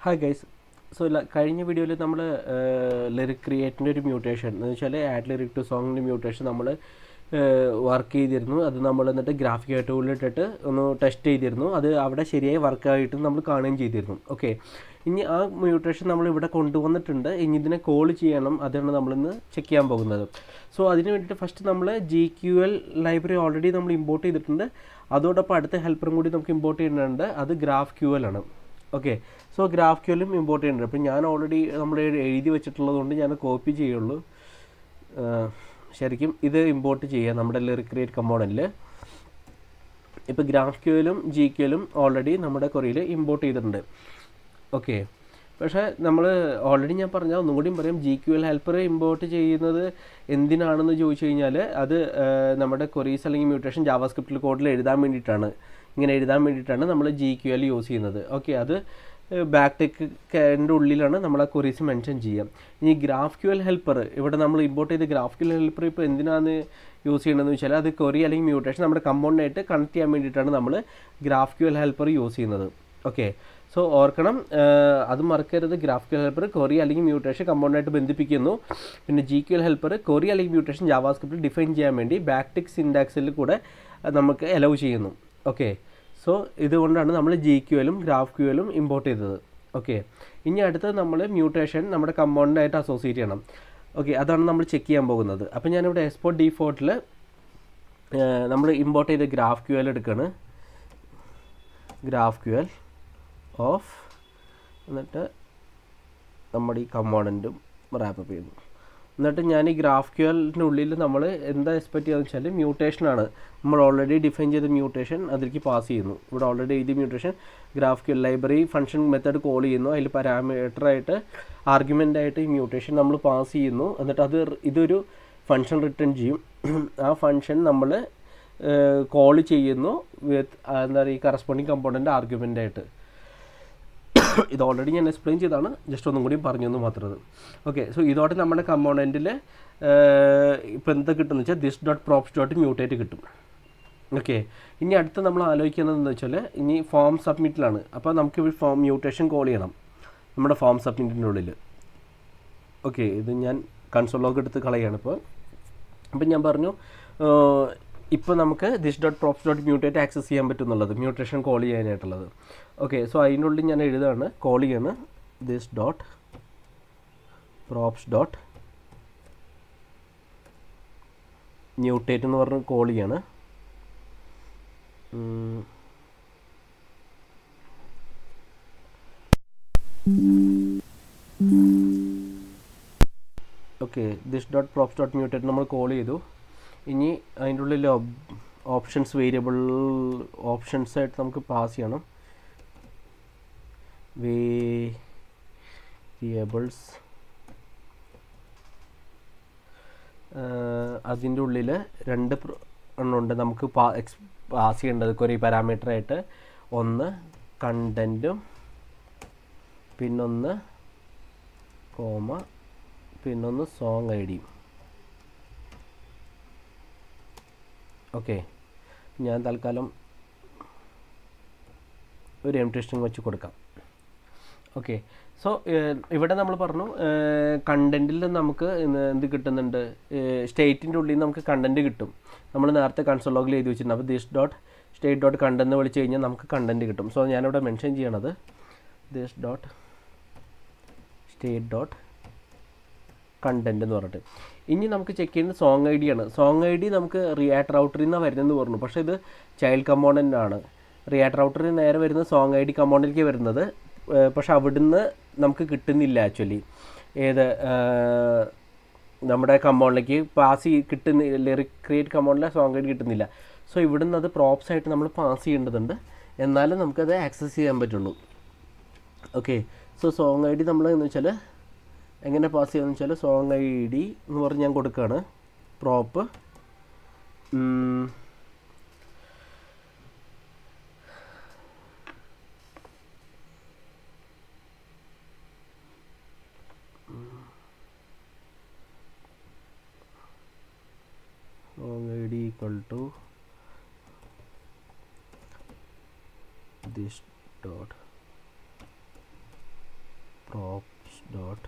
Hi guys. So കഴിഞ്ഞ വീഡിയോയിൽ നമ്മൾ ലിറിക് ക്രിയേറ്റിൻ്റെ ഒരു മ്യൂട്ടേഷൻ എന്ന് വെച്ചാൽ ആഡ് ലിറിക് ടു സോങ്ങിൻ്റെ മ്യൂട്ടേഷൻ നമ്മൾ വർക്ക് ചെയ്തിരുന്നു. അത് നമ്മൾ എന്നിട്ട് ഗ്രാഫിക് ടൂളിലിട്ടിട്ട് ഒന്ന് ടെസ്റ്റ് ചെയ്തിരുന്നു. അത് അവിടെ ശരിയായി വർക്കായിട്ട് നമ്മൾ കാണുകയും ചെയ്തിരുന്നു. ഓക്കെ, ഇനി ആ മ്യൂട്ടേഷൻ നമ്മൾ ഇവിടെ കൊണ്ടുവന്നിട്ടുണ്ട്. ഇനി ഇതിനെ കോൾ ചെയ്യണം. അതാണ് നമ്മളിന്ന് ചെക്ക് ചെയ്യാൻ പോകുന്നത്. സോ അതിന് വേണ്ടിയിട്ട് ഫസ്റ്റ് നമ്മൾ GQL ലൈബ്രറി ഓൾറെഡി നമ്മൾ ഇമ്പോർട്ട് ചെയ്തിട്ടുണ്ട്. അതോടൊപ്പം അടുത്ത ഹെൽപ്പറും കൂടി നമുക്ക് ഇമ്പോർട്ട് ചെയ്യുന്നുണ്ട്. അത് GraphQL ആണ്. ഓക്കെ, സോ GraphQLും ഇമ്പോർട്ട് ചെയ്യുന്നുണ്ട്. അപ്പോൾ ഞാൻ ഓൾറെഡി നമ്മൾ എഴുതി വെച്ചിട്ടുള്ളത് കൊണ്ട് ഞാൻ കോപ്പി ചെയ്യുള്ളൂ. ശരിക്കും ഇത് ഇമ്പോർട്ട് ചെയ്യുക നമ്മുടെ ലിറിക് ക്രിയേറ്റ് കമ്പോണൻറ്റിൽ. ഇപ്പോൾ GraphQLും GQLും ഓൾറെഡി നമ്മുടെ കൊറിയയിൽ ഇമ്പോർട്ട് ചെയ്തിട്ടുണ്ട്. ഓക്കെ, പക്ഷേ നമ്മൾ ഓൾറെഡി ഞാൻ പറഞ്ഞാൽ ഒന്നും കൂടിയും പറയാം. GQL ഹെൽപ്പർ ഇമ്പോർട്ട് ചെയ്യുന്നത് എന്തിനാണെന്ന് ചോദിച്ചു കഴിഞ്ഞാൽ അത് നമ്മുടെ ക്വറീസ് അല്ലെങ്കിൽ മ്യൂട്ടേഷൻ ജാവാസ്ക്രിപ്റ്റിൽ കോഡിൽ എഴുതാൻ വേണ്ടിയിട്ടാണ്. ഇങ്ങനെ എഴുതാൻ വേണ്ടിയിട്ടാണ് നമ്മൾ GQL യൂസ് ചെയ്യുന്നത്. ഓക്കെ, അത് ബാക്ക്ടെക്കിൻ്റെ ഉള്ളിലാണ് നമ്മൾ ആ ക്വറീസ് മെൻഷൻ ചെയ്യുക. ഇനി GraphQL ഹെൽപ്പർ ഇവിടെ നമ്മൾ ഇമ്പോർട്ട് ചെയ്ത GraphQL ഹെൽപ്പർ ഇപ്പോൾ എന്തിനാണ് യൂസ് ചെയ്യണമെന്ന് വെച്ചാൽ അത് ക്വറി അല്ലെങ്കിൽ മ്യൂട്ടേഷൻ നമ്മുടെ കമ്പോണൻ്റായിട്ട് കണക്ട് ചെയ്യാൻ വേണ്ടിയിട്ടാണ് നമ്മൾ GraphQL ഹെൽപ്പർ യൂസ് ചെയ്യുന്നത്. ഓക്കെ, സോ ഓർക്കണം, അത് മറക്കരുത്. GraphQL ഹെൽപ്പർ ക്വറി അല്ലെങ്കിൽ മ്യൂട്ടേഷൻ കമ്പോണൻ്റായിട്ട് ബന്ധിപ്പിക്കുന്നു. പിന്നെ GQL ഹെൽപ്പർ ക്വറി അല്ലെങ്കിൽ മ്യൂട്ടേഷൻ ജാവാസ്ക്രിപ്റ്റിൽ ഡിഫൈൻ ചെയ്യാൻ വേണ്ടി ബാക്ക്ടെക് സിൻടാക്സിൽ കൂടെ നമുക്ക് അലൗ ചെയ്യുന്നു. ഓക്കെ, സോ ഇതുകൊണ്ടാണ് നമ്മൾ GQLും GraphQLും ഇമ്പോർട്ട് ചെയ്തത്. ഓക്കെ, ഇനി അടുത്തത് നമ്മൾ മ്യൂട്ടേഷൻ നമ്മുടെ കമ്പോണൻ്റായിട്ട് അസോസിയേറ്റ് ചെയ്യണം. ഓക്കെ, അതാണ് നമ്മൾ ചെക്ക് ചെയ്യാൻ പോകുന്നത്. അപ്പോൾ ഞാനിവിടെ എക്സ്പോർട്ട് ഡീഫോൾട്ടിൽ നമ്മൾ ഇമ്പോർട്ട് ചെയ്ത GraphQL എടുക്കുകയാണ്. GraphQL ഓഫ് എന്നിട്ട് നമ്മുടെ ഈ കമ്പോണൻറ്റും റാപ്പ് ചെയ്യുന്നു. എന്നിട്ട് ഞാൻ ഈ GraphQLൻ്റെ ഉള്ളിൽ നമ്മൾ എന്താ എക്സ്പെക്ട് ചെയ്യുകയെന്ന് വെച്ചാൽ മ്യൂട്ടേഷനാണ്. നമ്മൾ ഓൾറെഡി ഡിഫൈൻ ചെയ്ത മ്യൂട്ടേഷൻ അതിലേക്ക് പാസ് ചെയ്യുന്നു. ഇവിടെ ഓൾറെഡി എഴുതിയ mutation GraphQL library function method call ചെയ്യുന്നു. അതിൽ പാരാമീറ്ററായിട്ട് ആർഗ്യുമെൻ്റായിട്ട് ഈ മ്യൂട്ടേഷൻ നമ്മൾ പാസ് ചെയ്യുന്നു. എന്നിട്ട് ഇതൊരു ഫംഗ്ഷൻ റിട്ടേൺ ചെയ്യും. ആ ഫംഗ്ഷൻ നമ്മൾ കോൾ ചെയ്യുന്നു വിത്ത് എന്താ പറയുക ഈ കറസ്പോണ്ടിങ് കമ്പോണൻ്റ് ആർഗ്യുമെൻ്റായിട്ട്. ഇത് ഓൾറെഡി ഞാൻ എക്സ്പ്ലെയിൻ ചെയ്താണ്, ജസ്റ്റ് ഒന്നും കൂടി പറഞ്ഞെന്ന് മാത്രം. ഓക്കെ, സോ ഇതോടെ നമ്മുടെ കമ്പോണൻറ്റിൽ ഇപ്പോൾ എന്താ കിട്ടുമെന്ന് വെച്ചാൽ this.props.mutate കിട്ടും. ഓക്കെ, ഇനി അടുത്ത് നമ്മൾ ആലോചിക്കുന്നത് എന്താ വെച്ചാൽ ഇനി ഫോം സബ്മിറ്റിലാണ്. അപ്പോൾ നമുക്ക് ഫോം മ്യൂട്ടേഷൻ കോൾ ചെയ്യണം നമ്മുടെ ഫോം സബ്മിറ്റിൻ്റെ ഉള്ളിൽ. ഓക്കെ, ഇത് ഞാൻ കൺസോൾ ലോഗ് എടുത്ത് കളയാണ് ഇപ്പോൾ. അപ്പം ഞാൻ പറഞ്ഞു ഇപ്പോൾ നമുക്ക് this.props.mutate ആക്സസ് ചെയ്യാൻ പറ്റുന്നുള്ളത് മ്യൂട്ടേഷൻ കോൾ ചെയ്യാനായിട്ടുള്ളത്. ഓക്കെ, സോ അതിനുള്ളിൽ ഞാൻ എഴുതാണ്, കോൾ ചെയ്യാണ് this.props.mutate എന്ന് പറഞ്ഞ് കോൾ ചെയ്യാണ്. ഓക്കെ, this.props.mutate നമ്മൾ കോൾ ചെയ്തു. ഇനി അതിൻ്റെ ഉള്ളിൽ ഓപ്ഷൻസ് ഓപ്ഷൻസായിട്ട് നമുക്ക് പാസ് ചെയ്യണം. വേരിയബിൾസ് അതിൻ്റെ ഉള്ളിൽ രണ്ട് എണ്ണമുണ്ട് നമുക്ക് പാസ് ചെയ്യേണ്ടത് ക്വറി പാരാമീറ്ററായിട്ട്. ഒന്ന് കണ്ടൻറ്റും പിന്നൊന്ന് കോമ പിന്നൊന്ന് സോങ് ഐഡിയും. ഓക്കെ, ഞാൻ തൽക്കാലം ഒരു എംപ്റ്റി സ്ട്രിംഗ് വെച്ച് കൊടുക്കാം. ഓക്കെ, സോ ഇവിടെ നമ്മൾ പറഞ്ഞു കണ്ടൻറ്റിൽ നമുക്ക് എന്ത് കിട്ടുന്നുണ്ട്, സ്റ്റേറ്റിൻ്റെ ഉള്ളിൽ നിന്ന് നമുക്ക് കണ്ടൻറ്റ് കിട്ടും. നമ്മൾ നേരത്തെ കൺസോൾ ലോഗിൽ എഴുതി വെച്ചിട്ടുണ്ട്. അപ്പോൾ this.state.content എന്ന് വിളിച്ച് കഴിഞ്ഞാൽ നമുക്ക് കണ്ടൻറ്റ് കിട്ടും. സോ ഞാനിവിടെ മെൻഷൻ ചെയ്യണത് this.state.content എന്ന് പറഞ്ഞിട്ട്. ഇനി നമുക്ക് ചെക്ക് ചെയ്യുന്നത് സോങ് ഐ ഡി ആണ്. സോങ് ഐ ഡി നമുക്ക് റിയാക്ട് റൗട്ടറിൽ നിന്നാണ് വരുന്നതെന്ന് പറഞ്ഞു. പക്ഷേ ഇത് ചൈൽഡ് കമ്പോണൻ്റ് ആണ്. റിയാക്ട് റൗട്ടറിൽ നേരെ വരുന്ന സോങ് ഐ ഡി കമ്പോണൻറ്റിലേക്ക് വരുന്നത്. പക്ഷെ അവിടുന്ന് നമുക്ക് കിട്ടുന്നില്ല ആക്ച്വലി. നമ്മുടെ കമ്പോണിലേക്ക് കിട്ടുന്നില്ല. ലിറിക് ക്രിയേറ്റ് കമ്പോണിലെ സോങ് ഐ ഡി കിട്ടുന്നില്ല. സോ ഇവിടുന്ന് അത് പ്രോപ്സ് ആയിട്ട് നമ്മൾ പാസ് ചെയ്യേണ്ടതുണ്ട്, എന്നാലും നമുക്കത് ആക്സസ് ചെയ്യാൻ പറ്റുള്ളൂ. Okay, so song I D നമ്മൾ എന്ന് വെച്ചാൽ എങ്ങനെ പാസ് ചെയ്യുകയെന്ന് വെച്ചാൽ സോങ് ഐ ഡി എന്ന് പറഞ്ഞ് ഞാൻ കൊടുക്കുകയാണ്. Prop song id equal to this dot props dot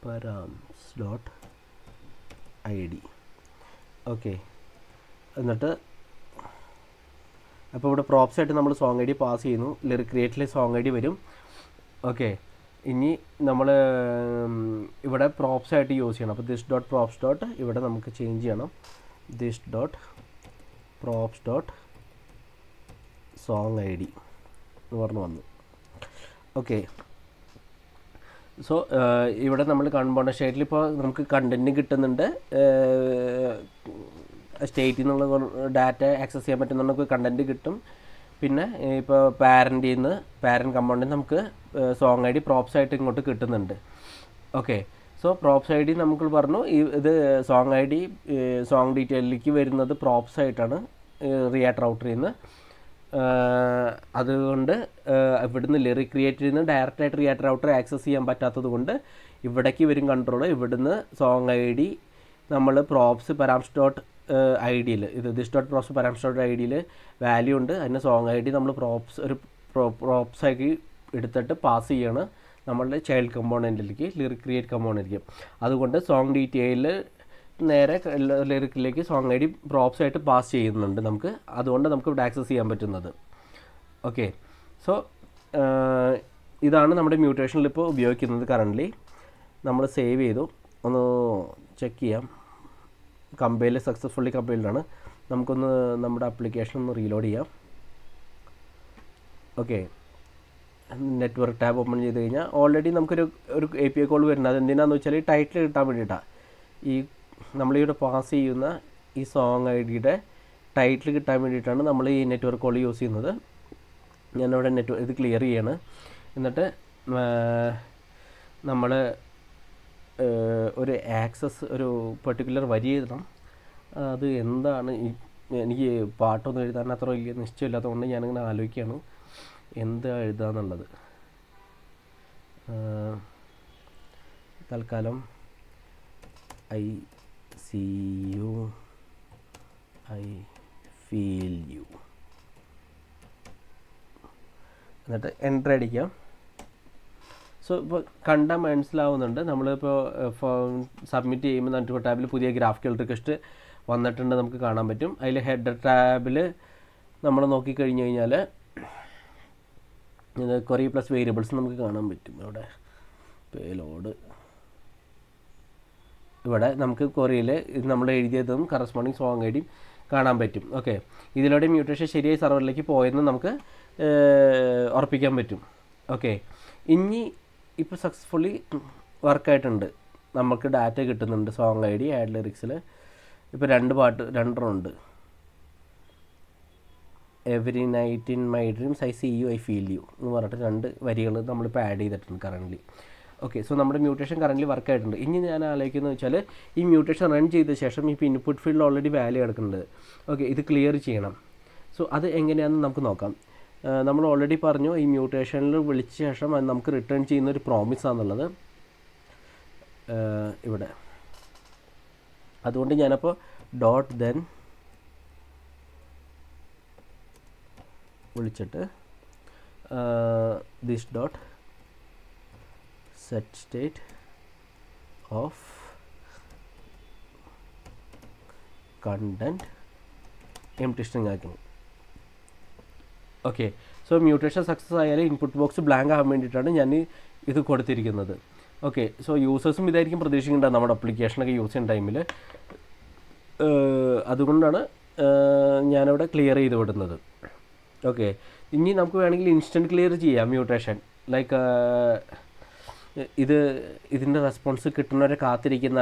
params dot id. Okay, എന്നിട്ട് അപ്പോൾ ഇവിടെ പ്രോപ്സ് ആയിട്ട് നമ്മൾ സോങ് ഐ ഡി പാസ് ചെയ്യുന്നു. ലിറിക് ക്രിയേറ്റിൽ സോങ് ഐ ഡി വരും. ഓക്കെ, ഇനി നമ്മൾ ഇവിടെ പ്രോപ്സ് ആയിട്ട് യൂസ് ചെയ്യണം. അപ്പോൾ ദിസ് ഡോട്ട് പ്രോപ്സ് ഡോട്ട് ഇവിടെ നമുക്ക് ചേഞ്ച് ചെയ്യണം. This dot props dot song I D എന്ന് പറഞ്ഞു വന്നു. ഓക്കെ, സോ ഇവിടെ നമ്മൾ കമ്പോണൻറ്റ് സ്റ്റേറ്റിൽ ഇപ്പോൾ നമുക്ക് കണ്ടൻറ്റ് കിട്ടുന്നുണ്ട്. സ്റ്റേറ്റിൽ നിന്നുള്ള ഡാറ്റ ആക്സസ് ചെയ്യാൻ പറ്റുന്ന നമുക്ക് കണ്ടൻറ്റ് കിട്ടും. പിന്നെ ഇപ്പോൾ പാരൻറ്റിൽ നിന്ന് പാരൻറ്റ് കമ്പോണൻറ്റ് നമുക്ക് സോങ് ഐ ഡി പ്രോപ്സ് ആയിട്ട് ഇങ്ങോട്ട് കിട്ടുന്നുണ്ട്. Okay, so props I D നമുക്ക് പറഞ്ഞു ഇത് സോങ് ഐ ഡി സോങ് ഡീറ്റെയിലേക്ക് വരുന്നത് പ്രോപ്സ് ആയിട്ടാണ് റിയാക്ട് റൗട്ടറിൽ നിന്ന്. അതുകൊണ്ട് ഇവിടുന്ന് ലിറിക് ക്രിയേറ്റ് ചെയ്യുന്ന ഡയറക്റ്റായിട്ട് റിയാക്ട് റൗട്ടർ ആക്സസ് ചെയ്യാൻ പറ്റാത്തത് കൊണ്ട് ഇവിടേക്ക് വരും കൺട്രോൾ. ഇവിടുന്ന് സോങ് ഐ ഡി നമ്മൾ പ്രോപ്സ് പാരാംസ് ഡോട്ട് ഐ ഡിയിൽ ഇത് this dot props params dot I ഡിയിൽ വാല്യൂ ഉണ്ട്. അതിന് സോങ് ഐ ഡി നമ്മൾ പ്രോപ്സ് ആക്കി എടുത്തിട്ട് പാസ് ചെയ്യാണ് നമ്മളുടെ ചൈൽഡ് കമ്പോണൻറ്റിലേക്ക്, ലിറിക് ക്രിയേറ്റ് കമ്പോണൻറ്റിലേക്ക്. അതുകൊണ്ട് സോങ് ഡീറ്റെയിൽ നേരെ ലിറിക്കിലേക്ക് സോങ് ഐ ഡി പ്രോപ്സ് ആയിട്ട് പാസ് ചെയ്യുന്നുണ്ട് നമുക്ക്. അതുകൊണ്ട് നമുക്ക് ഇവിടെ ആക്സസ് ചെയ്യാൻ പറ്റുന്നത്. ഓക്കെ, സോ ഇതാണ് നമ്മുടെ മ്യൂട്ടേഷനിൽ ഇപ്പോൾ ഉപയോഗിക്കുന്നത് കറൻ്റ്ലി. നമ്മൾ സേവ് ചെയ്തു, ഒന്ന് ചെക്ക് ചെയ്യാം. കമ്പൈൽ സക്സസ്ഫുള്ളി കമ്പൈൽഡാണ്. നമുക്കൊന്ന് നമ്മുടെ ആപ്ലിക്കേഷൻ ഒന്ന് റീലോഡ് ചെയ്യാം. ഓക്കെ, നെറ്റ്വർക്ക് ടാബ് ഓപ്പൺ ചെയ്ത് കഴിഞ്ഞാൽ ഓൾറെഡി നമുക്കൊരു API കോൾ വരുന്നത്. അതെന്തിനാണെന്ന് വെച്ചാൽ ഈ ടൈറ്റിൽ കിട്ടാൻ വേണ്ടിയിട്ടാണ്. ഈ നമ്മളിവിടെ പാസ് ചെയ്യുന്ന ഈ സോങ് ഐ ഡിയുടെ ടൈറ്റിൽ കിട്ടാൻ വേണ്ടിയിട്ടാണ് നമ്മൾ ഈ നെറ്റ്വർക്ക് കോൾ യൂസ് ചെയ്യുന്നത്. ഞാനിവിടെ ഇത് ക്ലിയർ ചെയ്യാണ്. എന്നിട്ട് നമ്മൾ ഒരു ആക്സസ് ഒരു പെർട്ടിക്കുലർ വരി എഴുതണം. അത് എന്താണ് എനിക്ക് പാട്ടൊന്നും എഴുതാൻ അത്ര വലിയ നിശ്ചയമില്ലാത്തതുകൊണ്ട് ഞാനിങ്ങനെ ആലോചിക്കുകയാണ് എന്താ എഴുതാന്നുള്ളത്. തൽക്കാലം I see you, I feel you എന്നിട്ട് എൻ്റർ അടിക്കാം. സോ ഇപ്പോൾ കണ്ടാൽ മനസ്സിലാവുന്നുണ്ട്. നമ്മളിപ്പോൾ സബ്മിറ്റ് ചെയ്യുമ്പോൾ നെറ്റ്വർക്ക് ടാബിൽ പുതിയ ഗ്രാഫിക്കൽ റിക്വസ്റ്റ് വന്നിട്ടുണ്ട് നമുക്ക് കാണാൻ പറ്റും. അതിൽ ഹെഡർ ടാബിൽ നമ്മൾ നോക്കിക്കഴിഞ്ഞ് കഴിഞ്ഞാൽ ക്വറി പ്ലസ് വേരിയബിൾസ് നമുക്ക് കാണാൻ പറ്റും. ഇവിടെ പേലോഡ് ഇവിടെ നമുക്ക് ക്വറിയിൽ ഇത് നമ്മൾ എഴുതിയതും കറസ്പോണ്ടിങ് സോങ് ഐ ഡിയും കാണാൻ പറ്റും. ഓക്കെ, ഇതിലൂടെ മ്യൂട്ടേഷൻ ശരിയായി സെർവറിലേക്ക് പോയെന്ന് നമുക്ക് ഉറപ്പിക്കാൻ പറ്റും. ഓക്കെ, ഇനി ഇപ്പോൾ സക്സസ്ഫുള്ളി വർക്കായിട്ടുണ്ട്. നമുക്ക് ഡാറ്റ കിട്ടുന്നുണ്ട്. സോങ് ഐ ഡി ആഡ് ലിറിക്സിൽ ഇപ്പോൾ രണ്ടെണ്ണം ഉണ്ട്. Every night in my dreams I see you I feel you എന്ന് പറഞ്ഞിട്ട് 2 വരികൾ നമ്മളിപ്പോൾ ആഡ് ചെയ്തിട്ടുണ്ട് കറൻ്റ്ലി. ഓക്കെ, സോ നമ്മുടെ മ്യൂട്ടേഷൻ കറൻ്റ്ലി വർക്കായിട്ടുണ്ട്. ഇനി ഞാൻ ആലോചിക്കുന്നത് വെച്ചാൽ ഈ മ്യൂട്ടേഷൻ റൺ ചെയ്ത ശേഷം ഇപ്പോൾ ഇൻപുട്ട് ഫീൽഡിൽ ഓൾറെഡി വാല്യൂ കിടക്കുന്നുണ്ട്. ഓക്കെ, ഇത് ക്ലിയർ ചെയ്യണം. സോ അത് എങ്ങനെയാണെന്ന് നമുക്ക് നോക്കാം. നമ്മൾ ഓൾറെഡി പറഞ്ഞു ഈ മ്യൂട്ടേഷനിൽ വിളിച്ച ശേഷം അത് നമുക്ക് റിട്ടേൺ ചെയ്യുന്ന ഒരു പ്രോമിസ് ആണെന്നുള്ളത് ഇവിടെ. അതുകൊണ്ട് ഞാനപ്പോൾ ഡോട്ട് ദെൻ വിളിച്ചിട്ട് this dot set state of content empty string ആക്കുന്നു. ഓക്കെ, സോ മ്യൂട്ടേഷൻ സക്സസ് ആയാലും ഇൻപുട്ട് ബോക്സ് ബ്ലാങ്ക് ആകാൻ വേണ്ടിയിട്ടാണ് ഞാൻ ഇത് കൊടുത്തിരിക്കുന്നത്. ഓക്കെ, സോ യൂസേഴ്സും ഇതായിരിക്കും പ്രതീക്ഷിക്കേണ്ടത് നമ്മുടെ അപ്ലിക്കേഷനൊക്കെ യൂസ് ചെയ്യുന്ന ടൈമിൽ. അതുകൊണ്ടാണ് ഞാനിവിടെ ക്ലിയർ ചെയ്ത് വിടുന്നത്. ഓക്കെ, ഇനി നമുക്ക് വേണമെങ്കിൽ ഇൻസ്റ്റൻറ്റ് ക്ലിയർ ചെയ്യാം മ്യൂട്ടേഷൻ. ലൈക്ക് ഇതിൻ്റെ റെസ്പോൺസ് കിട്ടുന്നവരെ കാത്തിരിക്കുന്ന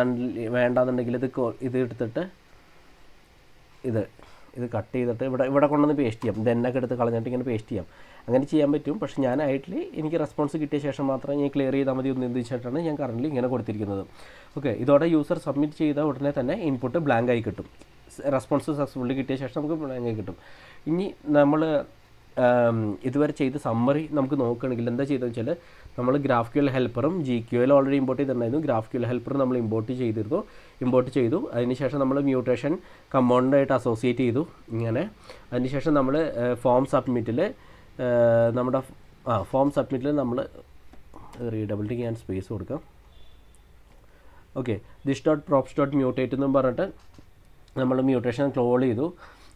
വേണ്ടാന്നുണ്ടെങ്കിൽ ഇത് എടുത്തിട്ട് ഇത് കട്ട് ചെയ്തിട്ട് ഇവിടെ കൊണ്ടുവന്ന് പേസ്റ്റ് ചെയ്യാം. ഇതെന്നൊക്കെ എടുത്ത് കളഞ്ഞിട്ട് ഇങ്ങനെ പേസ്റ്റ് ചെയ്യാം. അങ്ങനെ ചെയ്യാൻ പറ്റും. പക്ഷേ ഞാൻ ആയിട്ടിൽ എനിക്ക് റെസ്പോൺസ് കിട്ടിയ ശേഷം മാത്രം ഞാൻ ക്ലിയർ ചെയ്താൽ മതി എന്ന് ചിന്തിച്ചിട്ടാണ് ഞാൻ കറൻ്റ് ഇങ്ങനെ കൊടുത്തിരിക്കുന്നത്. ഓക്കെ, ഇതോടെ യൂസർ സബ്മിറ്റ് ചെയ്ത ഉടനെ തന്നെ ഇൻപുട്ട് ബ്ലാങ്ക് ആയി കിട്ടും. റെസ്പോൺസ് സക്സസ്ഫുള്ളി കിട്ടിയ ശേഷം നമുക്ക് ബ്ലാങ്ക് ആയി കിട്ടും. ഇനി നമ്മൾ ഇതുവരെ ചെയ്ത സമ്മറി നമുക്ക് നോക്കുകയാണെങ്കിൽ എന്താ ചെയ്തതെന്ന് വെച്ചാൽ നമ്മൾ GraphQL ഹെൽപ്പറും GQL ഓൾറെഡി ഇമ്പോർട്ട് ചെയ്തിട്ടുണ്ടായിരുന്നു. GraphQL ഹെൽപ്പർ നമ്മൾ ഇമ്പോർട്ട് ചെയ്തു. അതിനുശേഷം നമ്മൾ മ്യൂട്ടേഷൻ കമ്പോണൻ്റായിട്ട് അസോസിയേറ്റ് ചെയ്തു ഇങ്ങനെ. അതിനുശേഷം നമ്മൾ ഫോം സബ്മിറ്റിൽ നമ്മൾ റീഡബിലിറ്റി ഞാൻ സ്പേസ് കൊടുക്കാം. Okay, this dot props dot mutate എന്നും പറഞ്ഞിട്ട് നമ്മൾ മ്യൂട്ടേഷൻ ക്ലോൾ ചെയ്തു.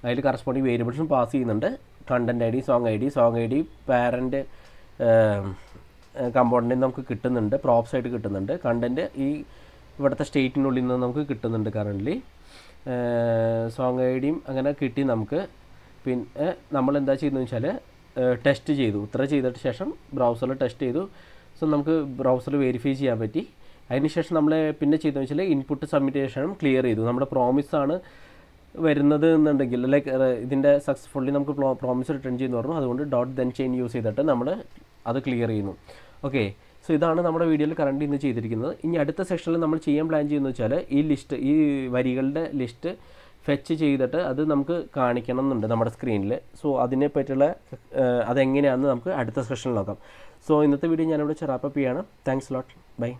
അതിൽ കറസ്പോണ്ടിങ് വേരിയബിൾസും പാസ് ചെയ്യുന്നുണ്ട്. Content I D, song I D parent കമ്പോണൻറ്റിൽ നമുക്ക് കിട്ടുന്നുണ്ട്, പ്രോപ്സ് ആയിട്ട് കിട്ടുന്നുണ്ട്. കണ്ടൻറ്റ് ഈ ഇവിടുത്തെ സ്റ്റേറ്റിനുള്ളിൽ നിന്ന് നമുക്ക് കിട്ടുന്നുണ്ട് കറൻ്റ്ലി. സോങ് ഐ ഡിയും അങ്ങനെ കിട്ടി നമുക്ക്. പിന്നെ നമ്മൾ എന്താ ചെയ്യുന്നത് വെച്ചാൽ ടെസ്റ്റ് ചെയ്തു. ഇത്ര ചെയ്തിട്ട് ശേഷം ബ്രൗസറിൽ ടെസ്റ്റ് ചെയ്തു. സോ നമുക്ക് ബ്രൗസറിൽ വെരിഫൈ ചെയ്യാൻ പറ്റി. അതിനുശേഷം നമ്മൾ പിന്നെ ചെയ്തതെന്ന് വെച്ചാൽ ഇൻപുട്ട് സബ്മിറ്റ് ചെയ്ത ശേഷം ക്ലിയർ ചെയ്തു. നമ്മുടെ പ്രോമിസാണ് വരുന്നത് എന്നുണ്ടെങ്കിൽ ലൈക്ക് ഇതിൻ്റെ സക്സസ്ഫുള്ളി നമുക്ക് പ്രോമിസ് റിട്ടേൺ ചെയ്യുന്നു പറഞ്ഞു. അതുകൊണ്ട് ഡോട്ട് ദെൻ ചെയിൻ യൂസ് ചെയ്തിട്ട് നമ്മൾ അത് ക്ലിയർ ചെയ്യുന്നു. ഓക്കെ, സോ ഇതാണ് നമ്മുടെ വീഡിയോയിൽ കറണ്ട് ഇന്ന് ചെയ്തിരിക്കുന്നത്. ഇനി അടുത്ത സെക്ഷനിൽ നമ്മൾ ചെയ്യാൻ പ്ലാൻ ചെയ്യുന്നത് വെച്ചാൽ ഈ വരികളുടെ ലിസ്റ്റ് ഫെച്ച് ചെയ്തിട്ട് അത് നമുക്ക് കാണിക്കണം എന്നുണ്ട് നമ്മുടെ സ്ക്രീനിൽ. സോ അതിനെ പറ്റിയുള്ള അതെങ്ങനെയാണെന്ന് നമുക്ക് അടുത്ത സെക്ഷനിൽ നോക്കാം. സോ ഇന്നത്തെ വീഡിയോ ഞാനിവിടെ റാപ്പ് അപ്പ് ചെയ്യാണ്. Thanks lot, by.